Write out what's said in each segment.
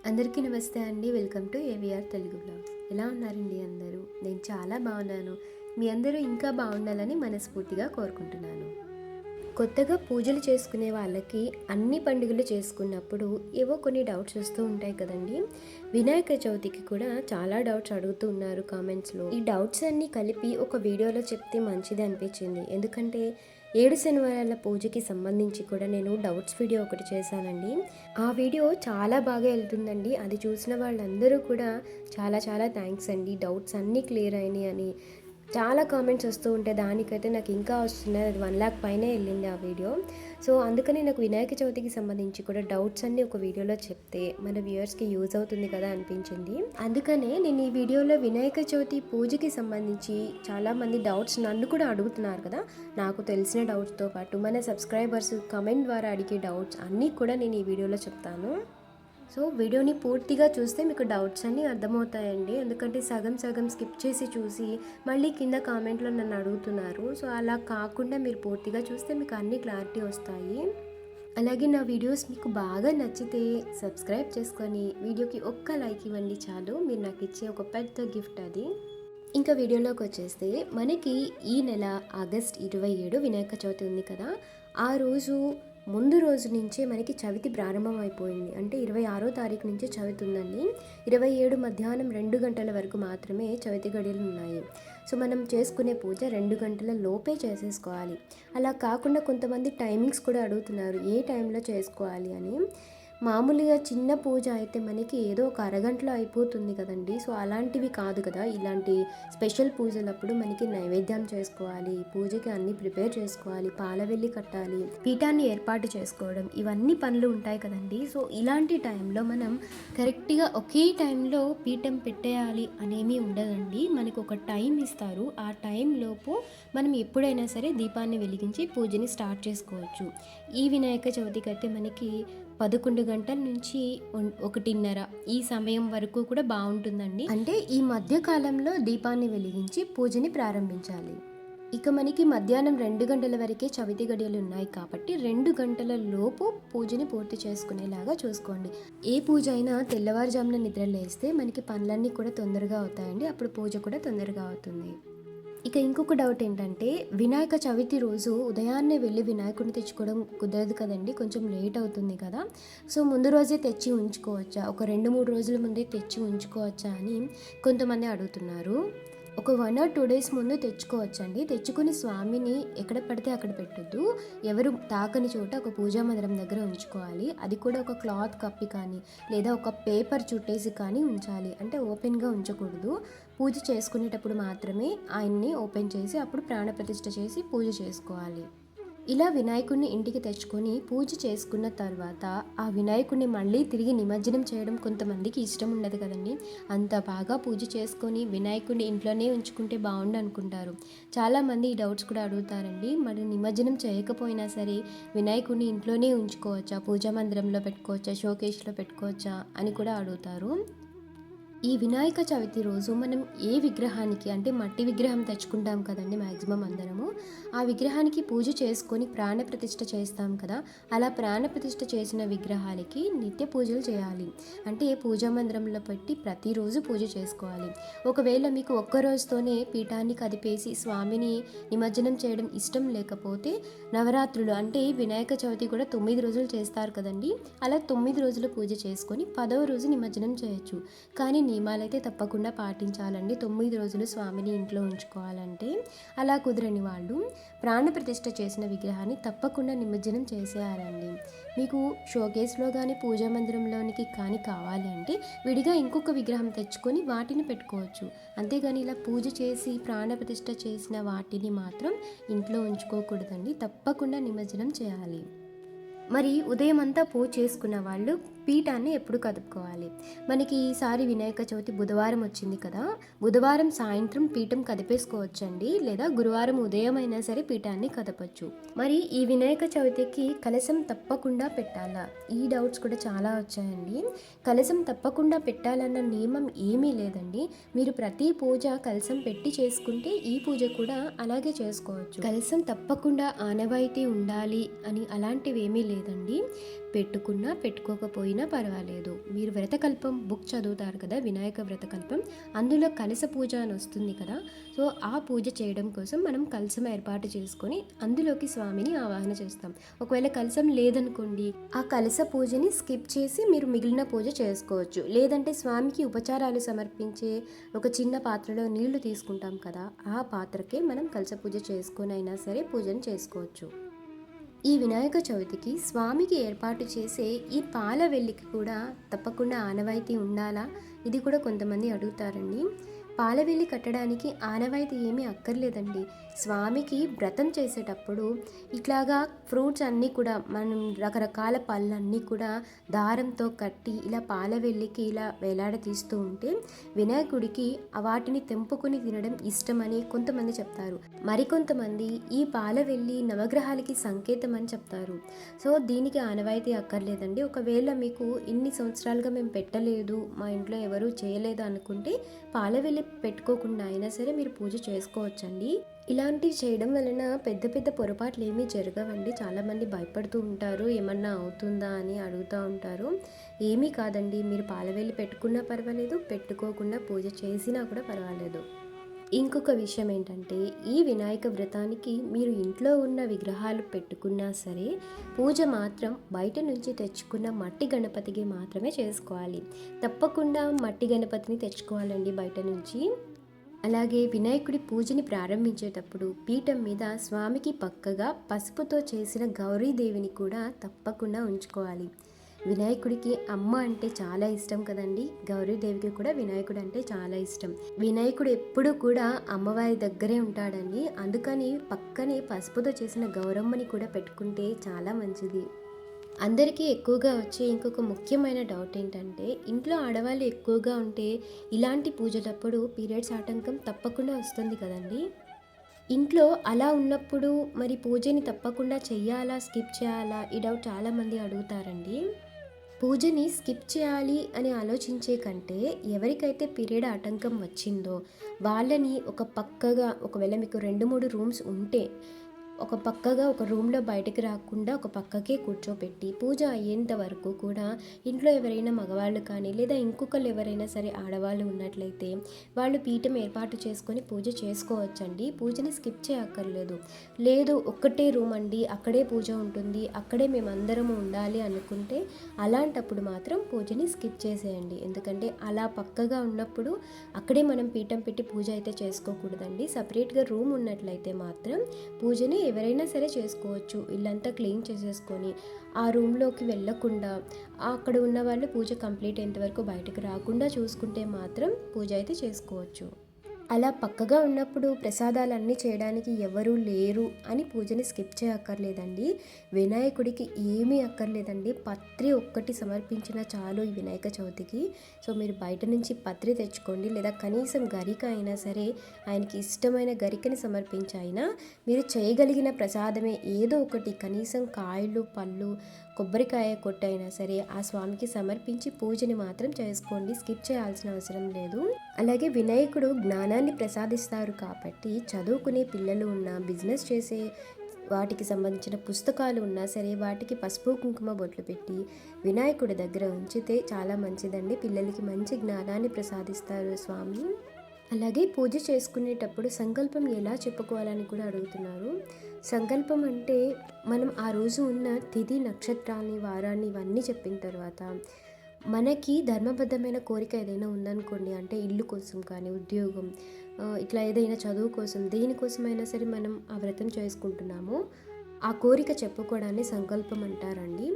అందరికీ నమస్తే అండి. Welcome to AVR Telugu blogs. ఎలా ఉన్నారండి అందరూ? నేను చాలా బాగున్నాను. మీ అందరూ ఇంకా బాగుండాలని మనస్ఫూర్తిగా కోరుకుంటున్నాను. కొత్తగా పూజలు చేసుకునే వాళ్ళకి అన్ని పండుగలు చేసుకున్నప్పుడు ఏవో కొన్ని డౌట్స్ వస్తూ ఉంటాయి కదండి. వినాయక చవితికి కూడా చాలా డౌట్స్ అడుగుతూ ఉన్నారు కామెంట్స్లో. ఈ డౌట్స్ అన్నీ కలిపి ఒక వీడియోలో చెప్తే మంచిది అనిపించింది. ఎందుకంటే 7 శనివారాల పూజకి సంబంధించి కూడా నేను డౌట్స్ వీడియో ఒకటి చేశానండి. ఆ వీడియో చాలా బాగా వెళ్తుందండి. అది చూసిన వాళ్ళందరూ కూడా చాలా చాలా థ్యాంక్స్ అండి, డౌట్స్ అన్నీ క్లియర్ అయినాయి అని చాలా కామెంట్స్ వస్తూ ఉంటాయి. దానికైతే నాకు ఇంకా వస్తున్నాయి. అది 1,00,000 పైనే వెళ్ళింది ఆ వీడియో. సో అందుకని నాకు వినాయక చవితికి సంబంధించి కూడా డౌట్స్ అన్నీ ఒక వీడియోలో చెప్తే మన వ్యూవర్స్కి యూజ్ అవుతుంది కదా అనిపించింది. అందుకనే నేను ఈ వీడియోలో వినాయక చవితి పూజకి సంబంధించి చాలామంది డౌట్స్ నన్ను కూడా అడుగుతున్నారు కదా, నాకు తెలిసిన డౌట్స్తో పాటు మన సబ్స్క్రైబర్స్ కమెంట్ ద్వారా అడిగే డౌట్స్ అన్నీ కూడా నేను ఈ వీడియోలో చెప్తాను. సో వీడియోని పూర్తిగా చూస్తే మీకు డౌట్స్ అన్నీ అర్థమవుతాయండి. ఎందుకంటే సగం సగం స్కిప్ చేసి చూసి మళ్ళీ కింద కామెంట్లో నన్ను అడుగుతున్నారు. సో అలా కాకుండా మీరు పూర్తిగా చూస్తే మీకు అన్ని క్లారిటీ వస్తాయి. అలాగే నా వీడియోస్ మీకు బాగా నచ్చితే సబ్స్క్రైబ్ చేసుకొని వీడియోకి ఒక్క లైక్ ఇవ్వండి చాలు. మీరు నాకు ఇచ్చే ఒక పెద్ద గిఫ్ట్ అది. ఇంకా వీడియోలోకి వచ్చేస్తే మనకి ఈ నెల ఆగస్ట్ 27 వినాయక చవితి ఉంది కదా, ఆ రోజు ముందు రోజు నుంచే మనకి చవితి ప్రారంభం అయిపోయింది. అంటే 26వ తారీఖు నుంచే చవితి ఉందండి. 27 మధ్యాహ్నం 2 గంటల వరకు మాత్రమే చవితి గడియలు ఉన్నాయి. సో మనం చేసుకునే పూజ 2 గంటల లోపే చేసేసుకోవాలి. అలా కాకుండా కొంతమంది టైమింగ్స్ కూడా అడుగుతున్నారు, ఏ టైంలో చేసుకోవాలి అని. మామూలుగా చిన్న పూజ అయితే మనకి ఏదో ఒక అరగంటలో అయిపోతుంది కదండి. సో అలాంటివి కాదు కదా, ఇలాంటి స్పెషల్ పూజలప్పుడు మనకి నైవేద్యం చేసుకోవాలి, పూజకి అన్ని ప్రిపేర్ చేసుకోవాలి, పాలవెల్లి కట్టాలి, పీఠాన్ని ఏర్పాటు చేసుకోవడం, ఇవన్నీ పనులు ఉంటాయి కదండి. సో ఇలాంటి టైంలో మనం కరెక్ట్గా ఒకే టైంలో పీఠం పెట్టేయాలి అనేమీ ఉండదండి. మనకు ఒక టైం ఇస్తారు. ఆ టైంలోపు మనం ఎప్పుడైనా సరే దీపాన్ని వెలిగించి పూజని స్టార్ట్ చేసుకోవచ్చు. ఈ వినాయక చవితికి అయితే మనకి 11 గంటల నుంచి 1:30 ఈ సమయం వరకు కూడా బాగుంటుందండి. అంటే ఈ మధ్య కాలంలో దీపాన్ని వెలిగించి పూజని ప్రారంభించాలి. ఇక మనకి మధ్యాహ్నం 2 గంటల వరకే చవితి గడియలు ఉన్నాయి కాబట్టి 2 గంటల లోపు పూజని పూర్తి చేసుకునేలాగా చూసుకోండి. ఏ పూజ అయినా తెల్లవారుజామున నిద్రలేస్తే మనకి పనులన్నీ కూడా తొందరగా అవుతాయండి. అప్పుడు పూజ కూడా తొందరగా అవుతుంది. ఇక ఇంకొక డౌట్ ఏంటంటే, వినాయక చవితి రోజు ఉదయాన్నే వెళ్ళి వినాయకుడిని తెచ్చుకోవడం కుదరదు కదండి, కొంచెం లేట్ అవుతుంది కదా. సో ముందు రోజే తెచ్చి ఉంచుకోవచ్చా, ఒక 2-3 రోజుల ముందే తెచ్చి ఉంచుకోవచ్చా అని కొంతమంది అడుగుతున్నారు. ఒక 1 or 2 days ముందు తెచ్చుకోవచ్చండి. తెచ్చుకుని స్వామిని ఎక్కడ పడితే అక్కడ పెట్టొద్దు. ఎవరు తాకని చోట ఒక పూజా మందిరం దగ్గర ఉంచుకోవాలి. అది కూడా ఒక క్లాత్ కప్పి కానీ లేదా ఒక పేపర్ చుట్టేసి కానీ ఉంచాలి. అంటే ఓపెన్గా ఉంచకూడదు. పూజ చేసుకునేటప్పుడు మాత్రమే ఆయన్ని ఓపెన్ చేసి అప్పుడు ప్రాణప్రతిష్ఠ చేసి పూజ చేసుకోవాలి. ఇలా వినాయకుడిని ఇంటికి తెచ్చుకొని పూజ చేసుకున్న తర్వాత ఆ వినాయకుడిని మళ్ళీ తిరిగి నిమజ్జనం చేయడం కొంతమందికి ఇష్టం ఉండదు కదండి. అంత బాగా పూజ చేసుకొని వినాయకుడిని ఇంట్లోనే ఉంచుకుంటే బాగుండు అనుకుంటారు. చాలామంది ఈ డౌట్స్ కూడా అడుగుతారండి. మరి నిమజ్జనం చేయకపోయినా సరే వినాయకుడిని ఇంట్లోనే ఉంచుకోవచ్చా, పూజా మందిరంలో పెట్టుకోవచ్చా, షోకేస్లో పెట్టుకోవచ్చా అని కూడా అడుగుతారు. ఈ వినాయక చవితి రోజు మనం ఏ విగ్రహానికి, అంటే మట్టి విగ్రహం తెచ్చుకుంటాం కదండి మ్యాక్సిమం అందరము, ఆ విగ్రహానికి పూజ చేసుకొని ప్రాణప్రతిష్ఠ చేస్తాం కదా, అలా ప్రాణప్రతిష్ఠ చేసిన విగ్రహాలకి నిత్య పూజలు చేయాలి. అంటే పూజా మందిరంలో పెట్టి ప్రతిరోజు పూజ చేసుకోవాలి. ఒకవేళ మీకు ఒక్క రోజుతోనే పీఠాన్ని కదిపేసి స్వామిని నిమజ్జనం చేయడం ఇష్టం లేకపోతే నవరాత్రులు, అంటే వినాయక చవితి కూడా 9 రోజులు చేస్తారు కదండి, అలా 9 రోజులు పూజ చేసుకొని 10వ రోజు నిమజ్జనం చేయొచ్చు. కానీ నియమాలైతే తప్పకుండా పాటించాలండి. 9 రోజులు స్వామిని ఇంట్లో ఉంచుకోవాలంటే. అలా కుదరని వాళ్ళు ప్రాణప్రతిష్ఠ చేసిన విగ్రహాన్ని తప్పకుండా నిమజ్జనం చేసేయాలండి. మీకు షోకేస్లో కానీ పూజా మందిరంలోనికి కానీ కావాలి అంటే విడిగా ఇంకొక విగ్రహం తెచ్చుకొని వాటిని పెట్టుకోవచ్చు. అంతేగాని ఇలా పూజ చేసి ప్రాణప్రతిష్ఠ చేసిన వాటిని మాత్రం ఇంట్లో ఉంచుకోకూడదండి. తప్పకుండా నిమజ్జనం చేయాలి. మరి ఉదయం అంతా పూజ చేసుకున్న వాళ్ళు పీఠాన్ని ఎప్పుడు కదుపుకోవాలి? మనకి ఈసారి వినాయక చవితి బుధవారం వచ్చింది కదా, బుధవారం సాయంత్రం పీఠం కదిపేసుకోవచ్చండి, లేదా గురువారం ఉదయం అయినా సరే పీఠాన్ని కదపచ్చు. మరి ఈ వినాయక చవితికి కలశం తప్పకుండా పెట్టాలా? ఈ డౌట్స్ కూడా చాలా వచ్చాయండి. కలశం తప్పకుండా పెట్టాలన్న నియమం ఏమీ లేదండి. మీరు ప్రతి పూజ కలశం పెట్టి చేసుకుంటే ఈ పూజ కూడా అలాగే చేసుకోవచ్చు. కలశం తప్పకుండా ఆనవాయితీ ఉండాలి అని అలాంటివి ఏమీ లేదండి. పెట్టుకున్నా పెట్టుకోకపోయినా పెట్టుకున్నా పర్వాలేదు. మీరు వ్రతకల్పం బుక్ చదువుతారు కదా, వినాయక వ్రతకల్పం, అందులో కలశ పూజ అని వస్తుంది కదా. సో ఆ పూజ చేయడం కోసం మనం కలశం ఏర్పాటు చేసుకొని అందులోకి స్వామిని ఆవాహన చేస్తాం. ఒకవేళ కలశం లేదనుకోండి, ఆ కలశ పూజని స్కిప్ చేసి మీరు మిగిలిన పూజ చేసుకోవచ్చు. లేదంటే స్వామికి ఉపచారాలు సమర్పించే ఒక చిన్న పాత్రలో నీళ్లు తీసుకుంటాం కదా, ఆ పాత్రకే మనం కలశ పూజ చేసుకొని అయినా సరే పూజను చేసుకోవచ్చు. ఈ వినాయక చవితికి స్వామికి ఏర్పాటు చేసే ఈ పాల వెల్లికి కూడా తప్పకుండా ఆనవాయితీ ఉండాలా, ఇది కూడా కొంతమంది అడుగుతారండి. పాలవెల్లి కట్టడానికి ఆనవాయితీ ఏమీ అక్కర్లేదండి. స్వామికి వ్రతం చేసేటప్పుడు ఇట్లాగా ఫ్రూట్స్ అన్నీ కూడా మనం రకరకాల పళ్ళన్నీ కూడా దారంతో కట్టి ఇలా పాలవెల్లికి ఇలా వేలాడతీస్తూ ఉంటే వినాయకుడికి వాటిని తెంపుకొని తినడం ఇష్టమని కొంతమంది చెప్తారు. మరికొంతమంది ఈ పాలవెల్లి నవగ్రహాలకి సంకేతం అని చెప్తారు. సో దీనికి ఆనవాయితీ అక్కర్లేదండి. ఒకవేళ మీకు ఇన్ని సంవత్సరాలుగా మేము పెట్టలేదు, మా ఇంట్లో ఎవరూ చేయలేదు అనుకుంటే పాలవెల్లి పెట్టుకోకుండా అయినా సరే మీరు పూజ చేసుకోవచ్చండి. ఇలాంటివి చేయడం వలన పెద్ద పెద్ద పొరపాట్లు ఏమీ జరగవండి. చాలామంది భయపడుతూ ఉంటారు, ఏమన్నా అవుతుందా అని అడుగుతూ ఉంటారు. ఏమీ కాదండి, మీరు పాలవెల్లి పెట్టుకున్నా పర్వాలేదు, పెట్టుకోకుండా పూజ చేసినా కూడా పర్వాలేదు. ఇంకొక విషయం ఏంటంటే, ఈ వినాయక వ్రతానికి మీరు ఇంట్లో ఉన్న విగ్రహాలు పెట్టుకున్నా సరే పూజ మాత్రం బయట నుంచి తెచ్చుకున్న మట్టి గణపతికి మాత్రమే చేసుకోవాలి. తప్పకుండా మట్టి గణపతిని తెచ్చుకోవాలండి బయట నుంచి. అలాగే వినాయకుడి పూజని ప్రారంభించేటప్పుడు పీఠం మీద స్వామికి పక్కగా పసుపుతో చేసిన గౌరీదేవిని కూడా తప్పకుండా ఉంచుకోవాలి. వినాయకుడికి అమ్మ అంటే చాలా ఇష్టం కదండి. గౌరీదేవికి కూడా వినాయకుడు అంటే చాలా ఇష్టం. వినాయకుడు ఎప్పుడు కూడా అమ్మవారి దగ్గరే ఉంటాడండి. అందుకని పక్కనే పసుపుతో చేసిన గౌరమ్మని కూడా పెట్టుకుంటే చాలా మంచిది. అందరికీ ఎక్కువగా వచ్చే ఇంకొక ముఖ్యమైన డౌట్ ఏంటంటే, ఇంట్లో ఆడవాళ్ళు ఎక్కువగా ఉంటే ఇలాంటి పూజలప్పుడు పీరియడ్స్ ఆటంకం తప్పకుండా వస్తుంది కదండి. ఇంట్లో అలా ఉన్నప్పుడు మరి పూజని తప్పకుండా చెయ్యాలా, స్కిప్ చేయాలా, ఈ డౌట్ చాలామంది అడుగుతారండి. పూజని స్కిప్ చేయాలి అని ఆలోచించే కంటే, ఎవరికైతే పీరియడ్ ఆటంకం వచ్చిందో వాళ్ళని ఒక పక్కగా, ఒకవేళ మీకు 2-3 రూమ్స్ ఉంటే ఒక పక్కగా ఒక రూమ్లో బయటకు రాకుండా ఒక పక్కకే కూర్చోపెట్టి పూజ అయ్యేంత వరకు కూడా ఇంట్లో ఎవరైనా మగవాళ్ళు కానీ లేదా ఇంకొకరు ఎవరైనా సరే ఆడవాళ్ళు ఉన్నట్లయితే వాళ్ళు పీఠం ఏర్పాటు చేసుకొని పూజ చేసుకోవచ్చండి. పూజని స్కిప్ చేయక్కర్లేదు. లేదు ఒక్కటే రూమ్ అండి, అక్కడే పూజ ఉంటుంది, అక్కడే మేమందరము ఉండాలి అనుకుంటే అలాంటప్పుడు మాత్రం పూజని స్కిప్ చేసేయండి. ఎందుకంటే అలా పక్కగా ఉన్నప్పుడు అక్కడే మనం పీఠం పెట్టి పూజ అయితే చేసుకోకూడదండి. సపరేట్గా రూమ్ ఉన్నట్లయితే మాత్రం పూజని ఎవరైనా సరే చేసుకోవచ్చు. ఇల్లంతా క్లీన్ చేసేసుకొని ఆ రూమ్లోకి వెళ్ళకుండా అక్కడ ఉన్న వాళ్ళు పూజ కంప్లీట్ అయ్యేంత వరకు బయటకు రాకుండా చూసుకుంటే మాత్రం పూజ అయితే చేసుకోవచ్చు. అలా పక్కగా ఉన్నప్పుడు ప్రసాదాలన్నీ చేయడానికి ఎవరూ లేరు అని పూజని స్కిప్ చేయక్కర్లేదండి. వినాయకుడికి ఏమీ అక్కర్లేదండి, పత్రి ఒక్కటి సమర్పించినా చాలు ఈ వినాయక చవితికి. సో మీరు బయట నుంచి పత్రి తెచ్చుకోండి, లేదా కనీసం గరిక అయినా సరే ఆయనకి ఇష్టమైన గరికని సమర్పించైనా మీరు చేయగలిగిన ప్రసాదమే ఏదో ఒకటి, కనీసం కాయలు, పళ్ళు, కొబ్బరికాయ కొట్టైనా సరే ఆ స్వామికి సమర్పించి పూజని మాత్రం చేసుకోండి. స్కిప్ చేయాల్సిన అవసరం లేదు. అలాగే వినాయకుడు జ్ఞానాన్ని ప్రసాదిస్తారు కాబట్టి చదువుకునే పిల్లలు ఉన్నా, బిజినెస్ చేసే వాటికి సంబంధించిన పుస్తకాలు ఉన్నా సరే వాటికి పసుపు కుంకుమ బొట్లు పెట్టి వినాయకుడి దగ్గర ఉంచితే చాలా మంచిదండి. పిల్లలకి మంచి జ్ఞానాన్ని ప్రసాదిస్తారు స్వామి. అలాగే పూజ చేసుకునేటప్పుడు సంకల్పం ఎలా చెప్పుకోవాలని కూడా అడుగుతున్నారు. సంకల్పం అంటే మనం ఆ రోజు ఉన్న తిథి, నక్షత్రాలని, వారాన్ని ఇవన్నీ చెప్పిన తర్వాత మనకి ధర్మబద్ధమైన కోరిక ఏదైనా ఉందనుకోండి, అంటే ఇల్లు కోసం కానీ, ఉద్యోగం, ఇట్లా ఏదైనా చదువు కోసం, దేనికోసమైనా సరే మనం ఆ వ్రతం చేసుకుంటున్నాము, ఆ కోరిక చెప్పుకోవడాన్ని సంకల్పం అంటారండి.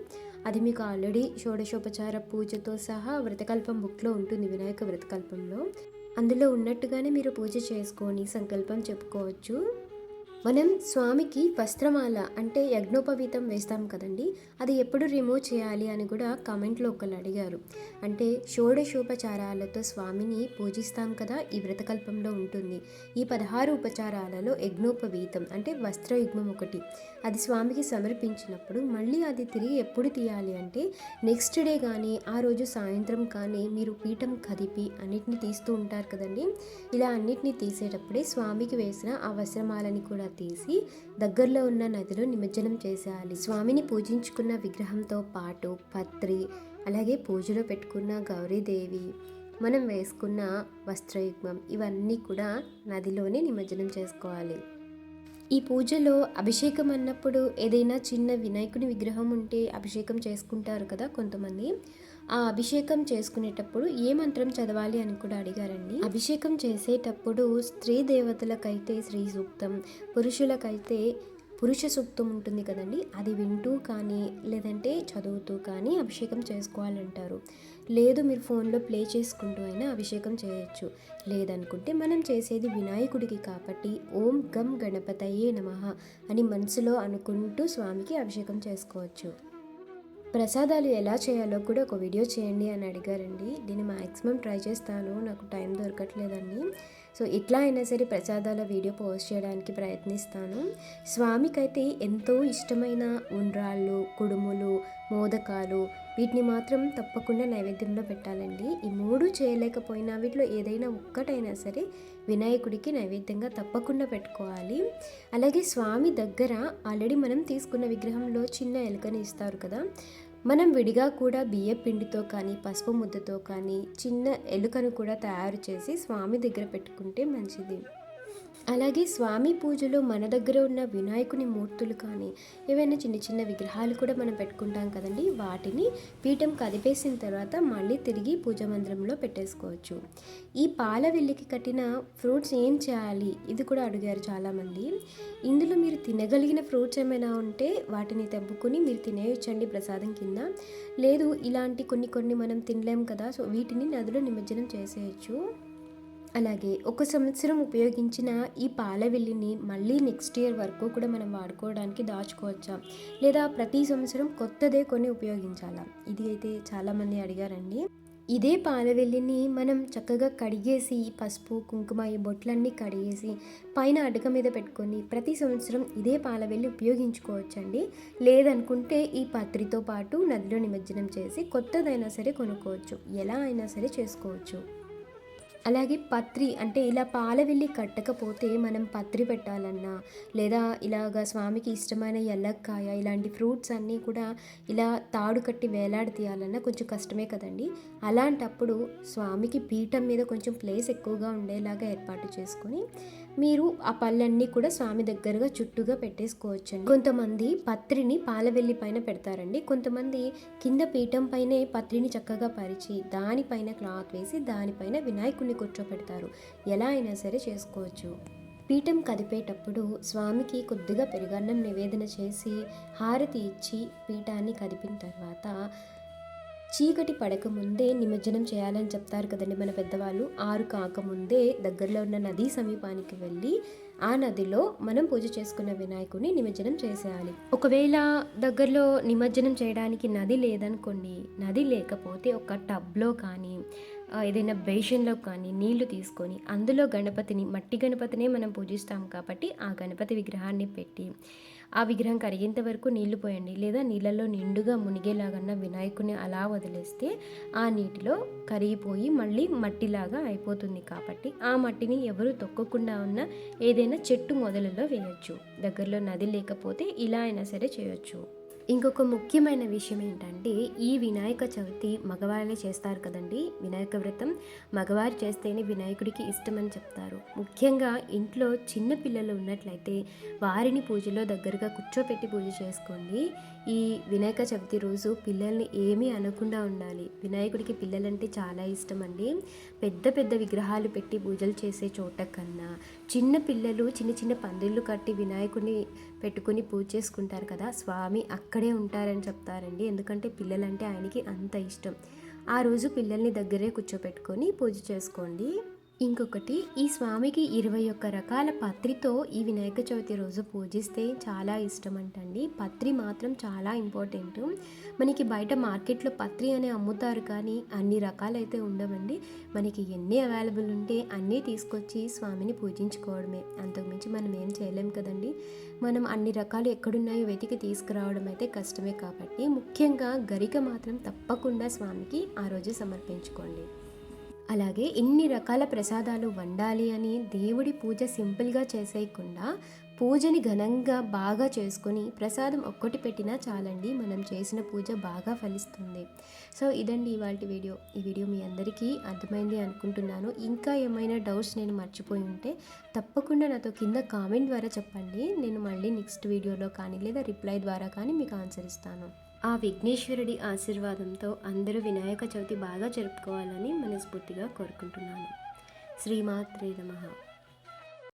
అది మీకు ఆల్రెడీ షోడశోపచార పూజతో సహా వ్రతకల్పం బుక్లో ఉంటుంది, వినాయక వ్రతకల్పంలో. అందులో ఉన్నట్టుగానే మీరు పూజ చేసుకొని సంకల్పం చెప్పుకోవచ్చు. మనం స్వామికి వస్త్రమాల అంటే యజ్ఞోపవీతం వేస్తాం కదండి, అది ఎప్పుడు రిమూవ్ చేయాలి అని కూడా కామెంట్లో ఒకళ్ళు అడిగారు. అంటే షోడశోపచారాలతో స్వామిని పూజిస్తాం కదా, ఈ వ్రతకల్పంలో ఉంటుంది. ఈ 16 ఉపచారాలలో యజ్ఞోపవీతం అంటే వస్త్రయుగ్మం ఒకటి, అది స్వామికి సమర్పించినప్పుడు మళ్ళీ అది తిరిగి ఎప్పుడు తీయాలి అంటే నెక్స్ట్ డే కానీ ఆ రోజు సాయంత్రం కానీ మీరు పీఠం కదిపి అన్నిటిని తీస్తూ ఉంటారు కదండి. ఇలా అన్నిటిని తీసేటప్పుడే స్వామికి వేసిన ఆ వస్త్రమాలని కూడా తీసి దగ్గరలో ఉన్న నదిలో నిమజ్జనం చేసేయాలి. స్వామిని పూజించుకున్న విగ్రహంతో పాటు పత్రి, అలాగే పూజలో పెట్టుకున్న గౌరీదేవి, మనం వేసుకున్న వస్త్రయుగ్మం ఇవన్నీ కూడా నదిలోనే నిమజ్జనం చేసుకోవాలి. ఈ పూజలో అభిషేకం అన్నప్పుడు ఏదైనా చిన్న వినాయకుడి విగ్రహం ఉంటే అభిషేకం చేసుకుంటారు కదా కొంతమంది. ఆ అభిషేకం చేసుకునేటప్పుడు ఏ మంత్రం చదవాలి అని కూడా అడిగారండి. అభిషేకం చేసేటప్పుడు స్త్రీ దేవతలకైతే శ్రీ సూక్తం, పురుషులకైతే పురుష సూక్తం ఉంటుంది కదండి, అది వింటూ కానీ లేదంటే చదువుతూ కానీ అభిషేకం చేసుకోవాలంటారు. లేదు మీరు ఫోన్లో ప్లే చేసుకుంటూ అయినా అభిషేకం చేయొచ్చు. లేదనుకుంటే మనం చేసేది వినాయకుడికి కాబట్టి ఓం గం గణపతయే నమః అని మనసులో అనుకుంటూ స్వామికి అభిషేకం చేసుకోవచ్చు. ప్రసాదాలు ఎలా చేయాలో కూడా ఒక వీడియో చేయండి అని అడిగారండి. దీన్ని మ్యాక్సిమం ట్రై చేస్తాను, నాకు టైం దొరకట్లేదండి. సో ఇట్లా అయినా సరే ప్రసాదాల వీడియో పోస్ట్ చేయడానికి ప్రయత్నిస్తాను. స్వామికైతే ఎంతో ఇష్టమైన ఉండ్రాళ్ళు, కుడుములు, మోదకాలు వీటిని మాత్రం తప్పకుండా నైవేద్యంలో పెట్టాలండి. ఈ 3 చేయలేకపోయినా వీటిలో ఏదైనా ఒక్కటైనా సరే వినాయకుడికి నైవేద్యంగా తప్పకుండా పెట్టుకోవాలి. అలాగే స్వామి దగ్గర ఆల్రెడీ మనం తీసుకున్న విగ్రహంలో చిన్న ఎలుకని ఇస్తారు కదా, మనం విడిగా కూడా బియ్య పిండితో కానీ పసుపు ముద్దతో కానీ చిన్న ఎలుకను కూడా తయారు చేసి స్వామి దగ్గర పెట్టుకుంటే మంచిది. అలాగే స్వామి పూజలో మన దగ్గర ఉన్న వినాయకుని మూర్తులు కానీ ఏవైనా చిన్న చిన్న విగ్రహాలు కూడా మనం పెట్టుకుంటాం కదండి, వాటిని పీఠం కదిపేసిన తర్వాత మళ్ళీ తిరిగి పూజా మందిరంలో పెట్టేసుకోవచ్చు. ఈ పాల వెల్లికి కట్టిన ఫ్రూట్స్ ఏం చేయాలి ఇది కూడా అడిగారు చాలామంది. ఇందులో మీరు తినగలిగిన ఫ్రూట్స్ ఏమైనా ఉంటే వాటిని తెంపుకొని మీరు తినేయచ్చండి ప్రసాదం కింద. లేదు ఇలాంటి కొన్ని మనం తినలేం కదా, సో వీటిని నదిలో నిమజ్జనం చేసేయచ్చు. అలాగే ఒక సంవత్సరం ఉపయోగించిన ఈ పాల వెల్లిని మళ్ళీ నెక్స్ట్ ఇయర్ వరకు కూడా మనం వాడుకోవడానికి దాచుకోవచ్చా, లేదా ప్రతి సంవత్సరం కొత్తదే కొని ఉపయోగించాలా, ఇది అయితే చాలామంది అడిగారండి. ఇదే పాల వెల్లిని మనం చక్కగా కడిగేసి పసుపు కుంకుమ ఈ బొట్లన్నీ కడిగేసి పైన అడక మీద పెట్టుకొని ప్రతి సంవత్సరం ఇదే పాల వెల్లి ఉపయోగించుకోవచ్చండి. లేదనుకుంటే ఈ పత్రితో పాటు నదిలో నిమజ్జనం చేసి కొత్తదైనా సరే కొనుక్కోవచ్చు, ఎలా అయినా సరే చేసుకోవచ్చు. అలాగే పత్రి అంటే ఇలా పాల వెల్లి కట్టకపోతే మనం పత్రి పెట్టాలన్నా లేదా ఇలాగ స్వామికి ఇష్టమైన ఎల్లక్కాయ ఇలాంటి ఫ్రూట్స్ అన్నీ కూడా ఇలా తాడు కట్టి వేలాడదీయాలన్నా కొంచెం కష్టమే కదండి. అలాంటప్పుడు స్వామికి పీఠం మీద కొంచెం ప్లేస్ ఎక్కువగా ఉండేలాగా ఏర్పాటు చేసుకొని మీరు ఆ పళ్ళన్నీ కూడా స్వామి దగ్గరగా చుట్టూగా పెట్టేసుకోవచ్చండి. కొంతమంది పత్రిని పాలవెల్లి పైన పెడతారండి, కొంతమంది కింద పీఠం పైనే పత్రిని చక్కగా పరిచి దానిపైన క్లాత్ వేసి దానిపైన వినాయకుడిని కూర్చోపెడతారు. ఎలా అయినా సరే చేసుకోవచ్చు. పీఠం కదిపేటప్పుడు స్వామికి కొద్దిగా పెరుగన్నం నివేదన చేసి హారతి ఇచ్చి పీఠాన్ని కదిపిన తర్వాత చీకటి పడకముందే నిమజ్జనం చేయాలని చెప్తారు కదండి మన పెద్దవాళ్ళు. 6 కాకముందే దగ్గరలో ఉన్న నదీ సమీపానికి వెళ్ళి ఆ నదిలో మనం పూజ చేసుకున్న వినాయకుడిని నిమజ్జనం చేసేయాలి. ఒకవేళ దగ్గరలో నిమజ్జనం చేయడానికి నది లేదనుకోండి, నది లేకపోతే ఒక టబ్లో కానీ ఏదైనా బేషన్లో కానీ నీళ్లు తీసుకొని అందులో గణపతిని, మట్టి గణపతినే మనం పూజిస్తాం కాబట్టి ఆ గణపతి విగ్రహాన్ని పెట్టి ఆ విగ్రహం కరిగేంత వరకు నీళ్లు పోయండి, లేదా నీళ్ళల్లో నిండుగా మునిగేలాగన్నా వినాయకుడిని అలా వదిలేస్తే ఆ నీటిలో కరిగిపోయి మళ్ళీ మట్టిలాగా అయిపోతుంది. కాబట్టి ఆ మట్టిని ఎవరు తొక్కకుండా ఉన్న ఏదైనా చెట్టు మొదలలో వేయొచ్చు. దగ్గరలో నది లేకపోతే ఇలా అయినా సరే చేయొచ్చు. ఇంకొక ముఖ్యమైన విషయం ఏంటంటే ఈ వినాయక చవితి మగవాళ్ళే చేస్తారు కదండి. వినాయక వ్రతం మగవారు చేస్తేనే వినాయకుడికి ఇష్టమని చెప్తారు. ముఖ్యంగా ఇంట్లో చిన్న పిల్లలు ఉన్నట్లయితే వారిని పూజలో దగ్గరగా కూర్చోపెట్టి పూజ చేసుకోండి. ఈ వినాయక చవితి రోజు పిల్లల్ని ఏమీ అనకుండా ఉండాలి. వినాయకుడికి పిల్లలంటే చాలా ఇష్టం అండి. పెద్ద పెద్ద విగ్రహాలు పెట్టి పూజలు చేసే చోట కన్నా చిన్న పిల్లలు చిన్న చిన్న పందిళ్ళు కట్టి వినాయకుడిని పెట్టుకుని పూజ చేసుకుంటారు కదా, స్వామి అక్కడే ఉంటారని చెప్తారండి. ఎందుకంటే పిల్లలంటే ఆయనకి అంత ఇష్టం. ఆ రోజు పిల్లల్ని దగ్గరే కూర్చోపెట్టుకొని పూజ చేసుకోండి. ఇంకొకటి, ఈ స్వామికి 21 రకాల పత్రితో ఈ వినాయక చవితి రోజు పూజిస్తే చాలా ఇష్టం అంటండి. పత్రి మాత్రం చాలా ఇంపార్టెంట్. మనకి బయట మార్కెట్లో పత్రి అని అమ్ముతారు కానీ అన్ని రకాలైతే ఉండవండి. మనకి ఎన్ని అవైలబుల్ ఉంటే అన్నీ తీసుకొచ్చి స్వామిని పూజించుకోవడమే, అంతకుమించి మనం ఏం చేయలేం కదండి. మనం అన్ని రకాలు ఎక్కడున్నాయో వెతికి తీసుకురావడం అయితే కష్టమే. కాబట్టి ముఖ్యంగా గరిక మాత్రం తప్పకుండా స్వామికి ఆ రోజు సమర్పించుకోండి. అలాగే ఇన్ని రకాల ప్రసాదాలు వండాలి అని దేవుడి పూజ సింపుల్గా చేసేయకుండా పూజని ఘనంగా బాగా చేసుకొని ప్రసాదం ఒక్కటి పెట్టినా చాలండి, మనం చేసిన పూజ బాగా ఫలిస్తుంది. సో ఇదండి ఇవాల్టి వీడియో. ఈ వీడియో మీ అందరికీ అర్థమైంది అనుకుంటున్నాను. ఇంకా ఏమైనా డౌట్స్ నేను మర్చిపోయి ఉంటే తప్పకుండా నాతో కింద కామెంట్ ద్వారా చెప్పండి. నేను మళ్ళీ నెక్స్ట్ వీడియోలో కానీ లేదా రిప్లై ద్వారా కానీ మీకు ఆన్సర్ ఇస్తాను. ఆ విఘ్నేశ్వరుడి ఆశీర్వాదంతో అందరూ వినాయక చవితి బాగా జరుపుకోవాలని మనస్ఫూర్తిగా కోరుకుంటున్నాను. శ్రీమాత్రే నమః.